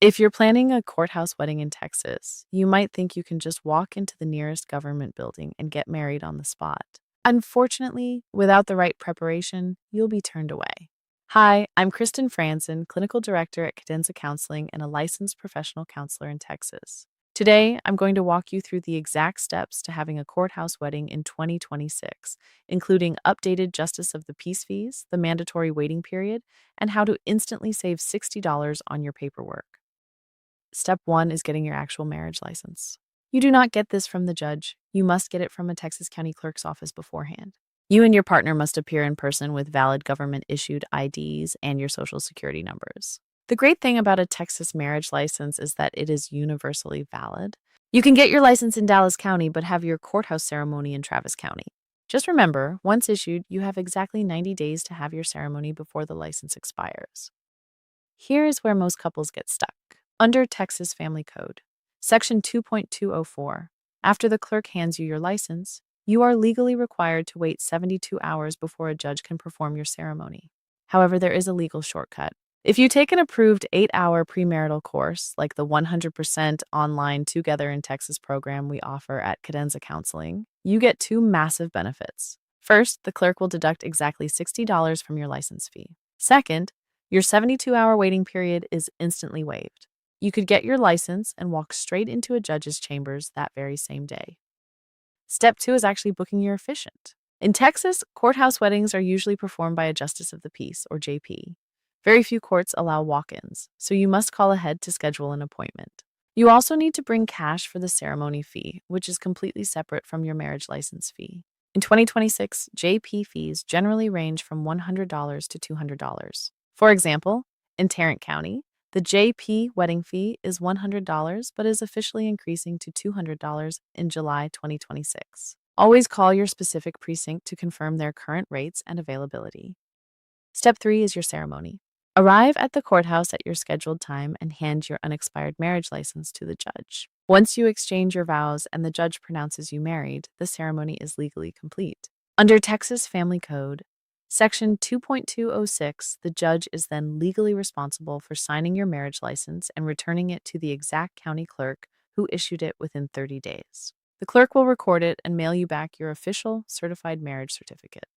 If you're planning a courthouse wedding in Texas, you might think you can just walk into the nearest government building and get married on the spot. Unfortunately, without the right preparation, you'll be turned away. Hi, I'm Kristen Franzen, Clinical Director at Cadenza Counseling and a licensed professional counselor in Texas. Today, I'm going to walk you through the exact steps to having a courthouse wedding in 2026, including updated Justice of the Peace fees, the mandatory waiting period, and how to instantly save $60 on your paperwork. Step one is getting your actual marriage license. You do not get this from the judge. You must get it from a Texas County Clerk's office beforehand. You and your partner must appear in person with valid government issued IDs and your social security numbers. The great thing about a Texas marriage license is that it is universally valid. You can get your license in Dallas County but have your courthouse ceremony in Travis County. Just remember, once issued, you have exactly 90 days to have your ceremony before the license expires. Here is where most couples get stuck. Under Texas Family Code, Section 2.204, after the clerk hands you your license, you are legally required to wait 72 hours before a judge can perform your ceremony. However, there is a legal shortcut. If you take an approved 8-hour premarital course, like the 100% online Together in Texas program we offer at Cadenza Counseling, you get two massive benefits. First, the clerk will deduct exactly $60 from your license fee. Second, your 72-hour waiting period is instantly waived. You could get your license and walk straight into a judge's chambers that very same day. Step two is actually booking your officiant. In Texas, courthouse weddings are usually performed by a Justice of the Peace, or JP. Very few courts allow walk-ins, so you must call ahead to schedule an appointment. You also need to bring cash for the ceremony fee, which is completely separate from your marriage license fee. In 2026, JP fees generally range from $100 to $200. For example, in Tarrant County, the JP wedding fee is $100 but is officially increasing to $200 in July 2026. Always call your specific precinct to confirm their current rates and availability. Step 3 is your ceremony. Arrive at the courthouse at your scheduled time and hand your unexpired marriage license to the judge. Once you exchange your vows and the judge pronounces you married, the ceremony is legally complete. Under Texas Family Code, Section 2.206, the judge is then legally responsible for signing your marriage license and returning it to the exact county clerk who issued it within 30 days. The clerk will record it and mail you back your official certified marriage certificate.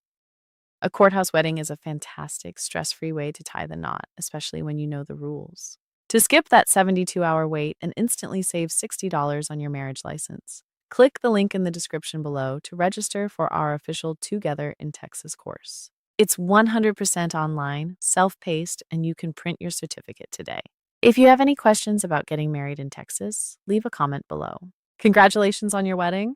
A courthouse wedding is a fantastic, stress-free way to tie the knot, especially when you know the rules. To skip that 72-hour wait and instantly save $60 on your marriage license, click the link in the description below to register for our official Together in Texas course. It's 100% online, self-paced, and you can print your certificate today. If you have any questions about getting married in Texas, leave a comment below. Congratulations on your wedding!